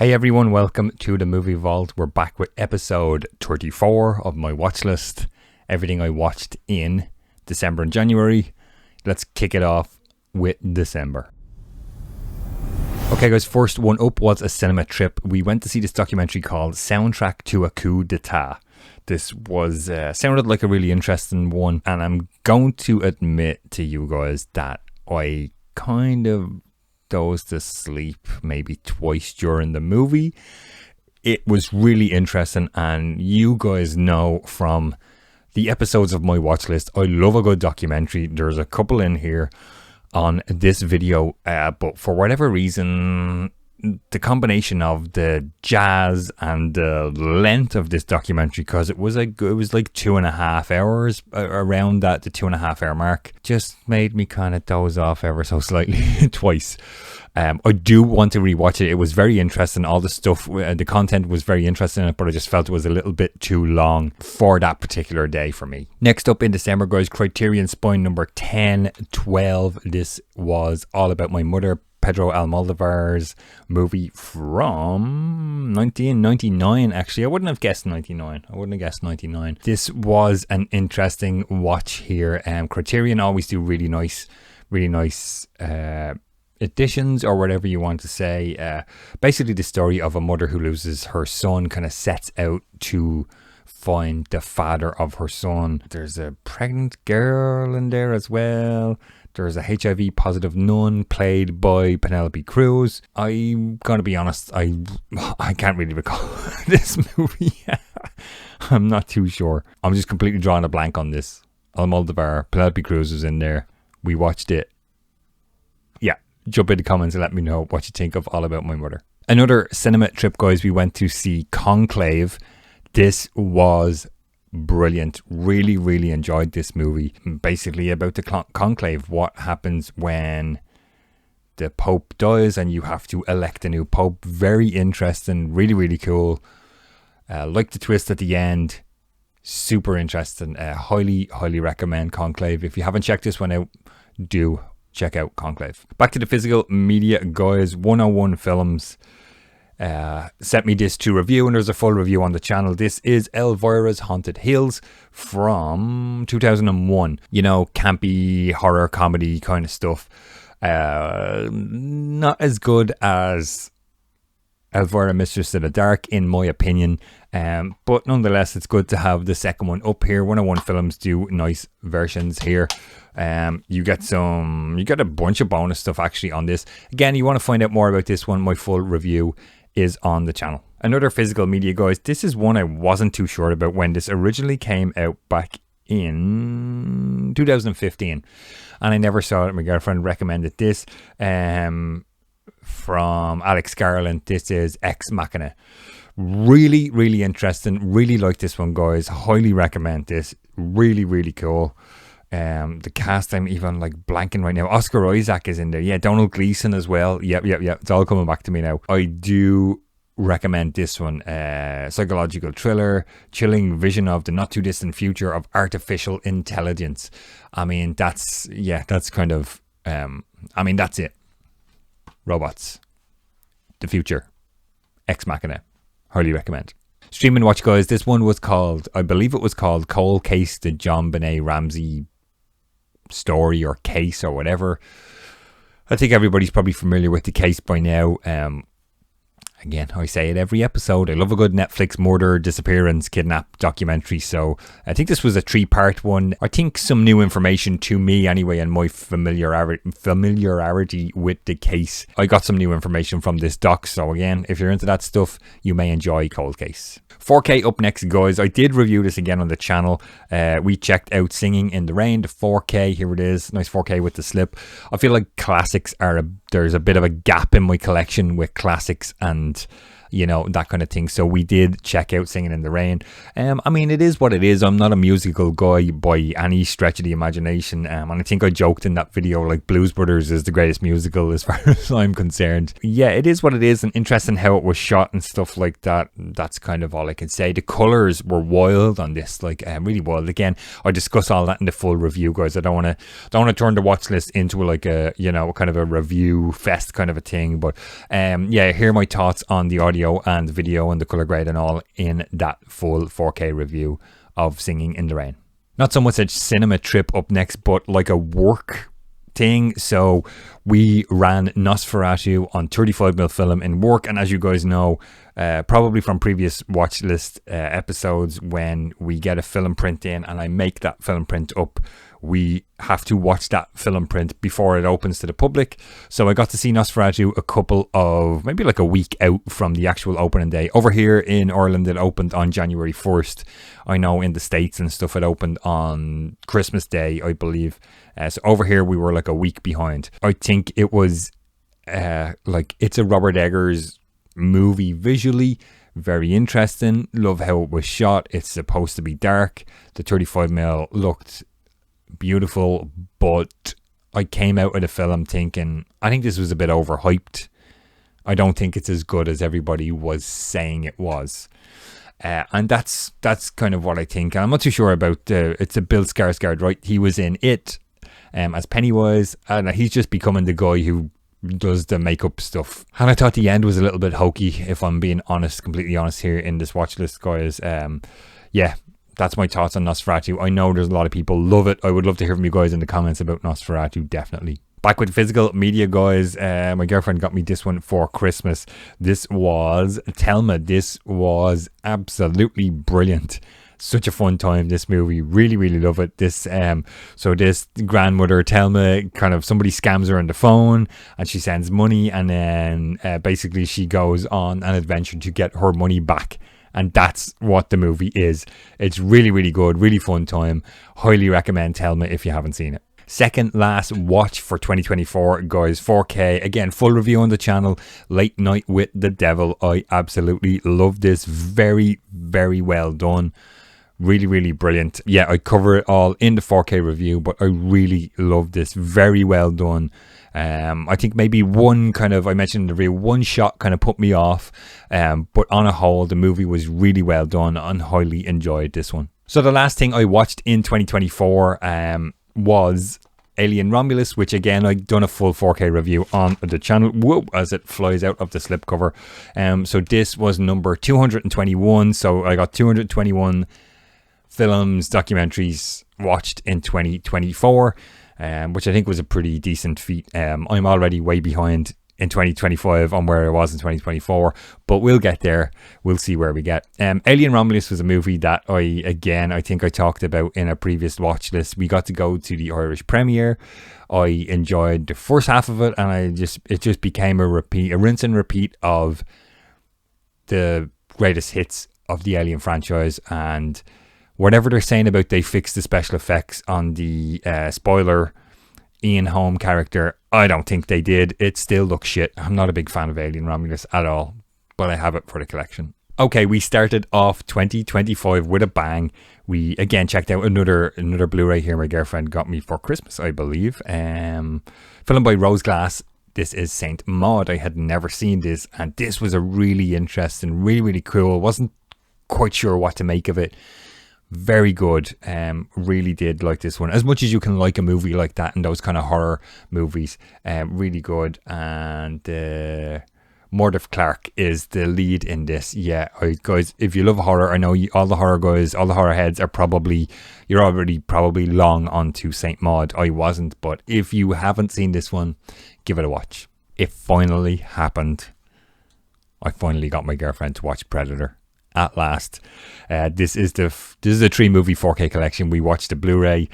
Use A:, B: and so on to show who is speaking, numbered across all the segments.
A: Hey everyone, welcome to the Movie Vault. We're back with episode 34 of my watch list. Everything I watched in December and January. Let's kick it off with December. Okay guys, first one up was a cinema trip. We went to see this documentary called Soundtrack to a Coup d'etat. This was sounded like a really interesting one, and I'm going to admit to you guys that I kind of dozed asleep maybe twice during the movie. It was really interesting, and you guys know from the episodes of my watch list, I love a good documentary. There's a couple in here on this video, but for whatever reason, the combination of the jazz and the length of this documentary, because it was like 2.5 hours, around that, the 2.5 hour mark, just made me kind of doze off ever so slightly twice. I do want to rewatch it. It was very interesting. All the stuff, the content was very interesting in it, but I just felt it was a little bit too long for that particular day for me. Next up in December, guys, Criterion Spine number 1012. This was All About My Mother, Pedro Almodovar's movie from 1999. Actually, I wouldn't have guessed 99. This was an interesting watch here. Criterion always do really nice editions, or whatever you want to say. Basically the story of a mother who loses her son, kind of sets out to find the father of her son. There's a pregnant girl in there as well. There's a HIV positive nun played by Penelope Cruz. I'm gonna be honest, I can't really recall this movie. I'm not too sure. I'm just completely drawing a blank on this. Almodovar, Penelope Cruz was in there. We watched it. Yeah, jump in the comments and let me know what you think of All About My Mother. Another cinema trip, guys. We went to see Conclave. This was brilliant. Really enjoyed this movie. Basically about the conclave, what happens when the Pope dies and you have to elect a new Pope. Very interesting, really cool. Like the twist at the end, super interesting. Highly recommend Conclave. If you haven't checked this one out, do check out Conclave. Back to the physical media, guys. 101 Films sent me this to review, and there's a full review on the channel. This is Elvira's Haunted Hills from 2001. You know, campy horror comedy kind of stuff. Not as good as Elvira, Mistress of the Dark, in my opinion, but nonetheless it's good to have the second one up here. 101 Films do nice versions here. You get a bunch of bonus stuff actually on this. Again, you want to find out more about this one, my full review is on the channel. Another physical media, guys. This is one I wasn't too sure about when this originally came out back in 2015, and I never saw it. My girlfriend recommended this from Alex Garland. This is Ex Machina. Really interesting. Really like this one, guys. Highly recommend this. Really cool. The cast, I'm even like blanking right now. Oscar Isaac is in there. Yeah, Donald Gleason as well. Yep. It's all coming back to me now. I do recommend this one. Psychological thriller, chilling vision of the not too distant future of artificial intelligence. I mean, that's kind of, that's it. Robots, the future, Ex Machina. Highly recommend. Streaming watch, guys. This one was called, I believe it was called Cold Case, the John Benet Ramsey story or case or whatever. I think everybody's probably familiar with the case by now. Again, I say it every episode. I love a good Netflix murder, disappearance, kidnap documentary. So I think this was a 3-part one. I think some new information to me anyway, and my familiarity with the case. I got some new information from this doc. So again, if you're into that stuff, you may enjoy Cold Case. 4K up next, guys. I did review this again on the channel. We checked out Singing in the Rain, the 4K. Here it is. Nice 4K with the slip. I feel like classics there's a bit of a gap in my collection with classics and you know, that kind of thing. So we did check out Singing in the Rain. I mean, it is what it is. I'm not a musical guy by any stretch of the imagination. And I think I joked in that video, like, Blues Brothers is the greatest musical as far as I'm concerned. Yeah, it is what it is, and interesting how it was shot and stuff like that. That's kind of all I can say. The colours were wild on this, like, really wild. Again, I discuss all that in the full review, guys. I don't want to turn the watch list into like a, you know, kind of a review fest kind of a thing. But yeah, hear my thoughts on the audio and video and the colour grade and all in that full 4K review of Singing in the Rain. Not so much a cinema trip up next, but like a work thing. So we ran Nosferatu on 35mm film in work, and as you guys know, probably from previous watch list episodes, when we get a film print in and I make that film print up, we have to watch that film print before it opens to the public. So I got to see Nosferatu a couple of, maybe like a week out from the actual opening day. Over here in Ireland, it opened on January 1st. I know in the States and stuff, it opened on Christmas Day, I believe. So over here, we were like a week behind. I think it was like, it's a Robert Eggers movie visually. Very interesting. Love how it was shot. It's supposed to be dark. The 35mm looked beautiful, but I came out of the film thinking, I think this was a bit overhyped. I don't think it's as good as everybody was saying it was. And that's kind of what I think. I'm not too sure about it's a Bill Skarsgård, right? He was in It as Pennywise, and he's just becoming the guy who does the makeup stuff. And I thought the end was a little bit hokey, if I'm being honest, completely honest here in this watch list, guys. Yeah, that's my thoughts on Nosferatu. I know there's a lot of people love it. I would love to hear from you guys in the comments about Nosferatu, definitely. Back with physical media, guys. My girlfriend got me this one for Christmas. This was Thelma. This was absolutely brilliant. Such a fun time, this movie. Really, really love it. This so this grandmother Thelma, kind of, somebody scams her on the phone and she sends money, and then basically she goes on an adventure to get her money back. And that's what the movie is. It's really, really good. Really fun time. Highly recommend Thelma if you haven't seen it. Second last watch for 2024, guys. 4K. Again, full review on the channel. Late Night with the Devil. I absolutely love this. Very, very well done. Really, really brilliant. Yeah, I cover it all in the 4K review, but I really love this. Very well done. I think maybe one kind of, I mentioned in the review, one shot kind of put me off. But on a whole, the movie was really well done and highly enjoyed this one. So the last thing I watched in 2024 was Alien Romulus, which again, I've done a full 4K review on the channel. Whoa, as it flies out of the slipcover. So this was number 221. So I got 221 films, documentaries watched in 2024, which I think was a pretty decent feat. I'm already way behind in 2025 on where I was in 2024, but we'll get there. We'll see where we get. Alien Romulus was a movie that I think I talked about in a previous watch list. We got to go to the Irish premiere. I enjoyed the first half of it, and it just became a rinse and repeat of the greatest hits of the Alien franchise. And whatever they're saying about they fixed the special effects on the spoiler Ian Holm character, I don't think they did. It still looks shit. I'm not a big fan of Alien Romulus at all, but I have it for the collection. Okay, we started off 2025 with a bang. We again checked out another Blu-ray here my girlfriend got me for Christmas, I believe. Filmed by Rose Glass. This is Saint Maud. I had never seen this, and this was a really interesting, really, really cool. Wasn't quite sure what to make of it. Very good. Really did like this one. As much as you can like a movie like that and those kind of horror movies. Really good. And Mordecai Clark is the lead in this. Yeah, guys, if you love horror, I know all the horror guys, all the horror heads are you're already probably long onto Saint Maud. I wasn't, but if you haven't seen this one, give it a watch. It finally happened. I finally got my girlfriend to watch Predator. At last. This is a 3-movie 4K collection. We watched the Blu-ray,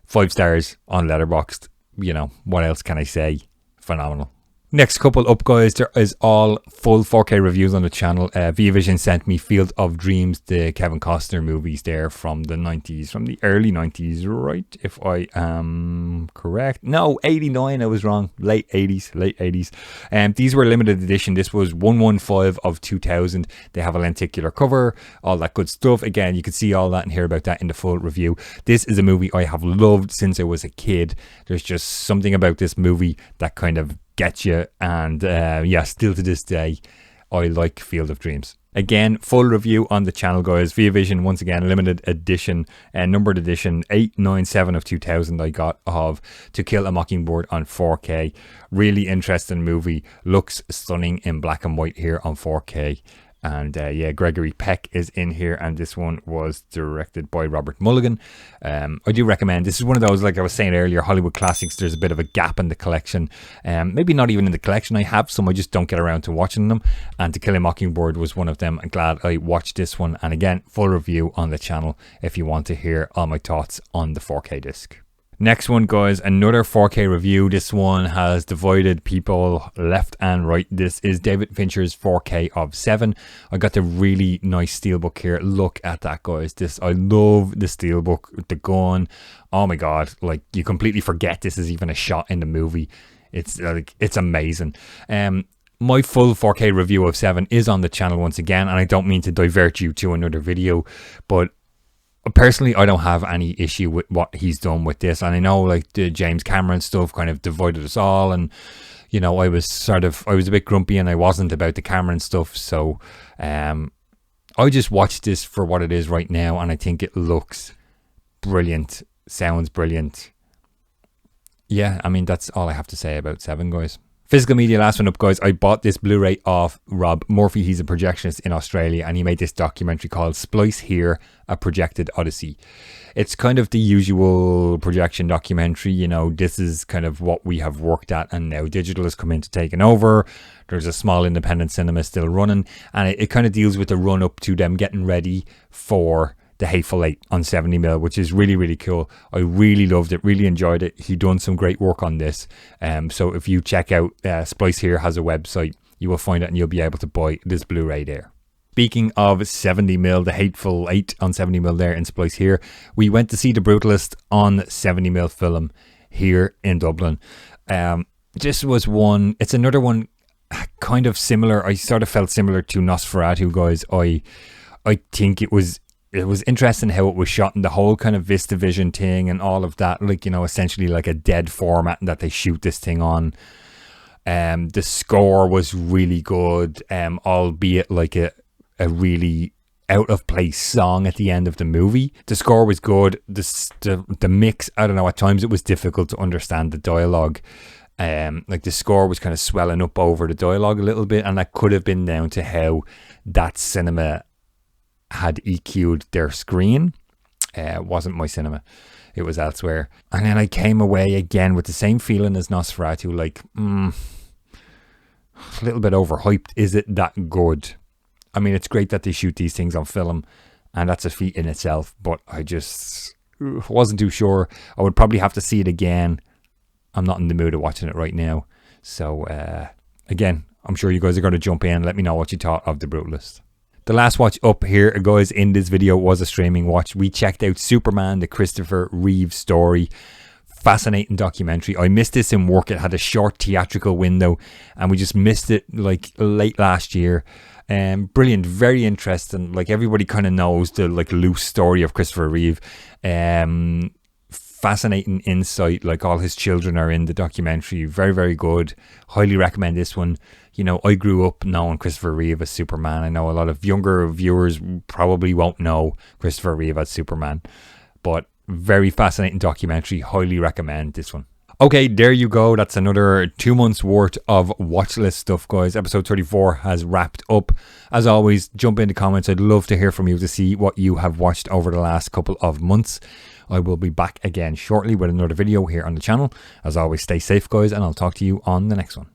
A: 5 stars on Letterboxd. You know, what else can I say? Phenomenal. Next couple up, guys, there is all full 4K reviews on the channel. Vision sent me Field of Dreams, the Kevin Costner movies there from the 90s, from the early 90s, right? If I am correct. No, 89, I was wrong. Late 80s. These were limited edition. This was 115 of 2000. They have a lenticular cover, all that good stuff. Again, you can see all that and hear about that in the full review. This is a movie I have loved since I was a kid. There's just something about this movie that kind of get you, and yeah, still to this day I like Field of Dreams. Again, full review on the channel, guys. Vision, once again, limited edition, numbered edition 897 of 2000 I got of To Kill a Mockingbird on 4K. Really interesting movie, looks stunning in black and white here on 4K. And yeah, Gregory Peck is in here, and this one was directed by Robert Mulligan. I do recommend. This is one of those, like I was saying earlier, Hollywood classics. There's a bit of a gap in the collection. Maybe not even in the collection. I have some, I just don't get around to watching them. And To Kill a Mockingbird was one of them. I'm glad I watched this one. And again, full review on the channel if you want to hear all my thoughts on the 4K disc. Next one, guys, another 4K review. This one has divided people left and right. This is David Fincher's 4K of 7. I got the really nice steelbook here. Look at that, guys. I love the steelbook, the gun. Oh my god, like you completely forget this is even a shot in the movie. It's like, it's amazing. My full 4K review of 7 is on the channel once again, and I don't mean to divert you to another video, but personally, I don't have any issue with what he's done with this. And I know, like, the James Cameron stuff kind of divided us all. And, you know, I was a bit grumpy and I wasn't about the Cameron stuff. So, I just watched this for what it is right now. And I think it looks brilliant. Sounds brilliant. Yeah, I mean, that's all I have to say about 7, guys. Physical media, last one up, guys. I bought this Blu-ray off Rob Murphy. He's a projectionist in Australia, and he made this documentary called Splice Here, A Projected Odyssey. It's kind of the usual projection documentary. You know, this is kind of what we have worked at, and now digital has come in to take over. There's a small independent cinema still running, and it kind of deals with the run up to them getting ready for The Hateful Eight on 70mm, which is really, really cool. I really loved it, really enjoyed it. He done some great work on this. So if you check out Splice Here has a website, you will find it and you'll be able to buy this Blu-ray there. Speaking of 70mm, The Hateful Eight on 70mm there in Splice Here, we went to see The Brutalist on 70mm film here in Dublin. This was one, it's another one kind of similar. I sort of felt similar to Nosferatu, guys. I think it was interesting how it was shot and the whole kind of VistaVision thing and all of that, like, you know, essentially like a dead format that they shoot this thing on. The score was really good, albeit like a really out of place song at the end of the movie. The score was good. The mix, I don't know, at times it was difficult to understand the dialogue. Like the score was kind of swelling up over the dialogue a little bit, and that could have been down to how that cinema had EQ'd their screen. It wasn't my cinema, it was elsewhere. And then I came away again with the same feeling as Nosferatu, like a little bit overhyped. Is it that good? I mean, it's great that they shoot these things on film, and that's a feat in itself, but I just wasn't too sure. I would probably have to see it again. I'm not in the mood of watching it right now. So again, I'm sure you guys are going to jump in and let me know what you thought of The Brutalist. The last watch up here, guys, in this video was a streaming watch. We checked out Superman, the Christopher Reeve story. Fascinating documentary. I missed this in work. It had a short theatrical window and we just missed it like late last year. Brilliant, very interesting. Like, everybody kind of knows the like loose story of Christopher Reeve. Fascinating insight. Like, all his children are in the documentary. Very, very good. Highly recommend this one. You know, I grew up knowing Christopher Reeve as Superman. I know a lot of younger viewers probably won't know Christopher Reeve as Superman, but very fascinating documentary. Highly recommend this one. Okay, there you go. That's another 2 months worth of Watchlist stuff, guys. Episode 34 has wrapped up. As always, jump in the comments. I'd love to hear from you to see what you have watched over the last couple of months. I will be back again shortly with another video here on the channel. As always, stay safe, guys, and I'll talk to you on the next one.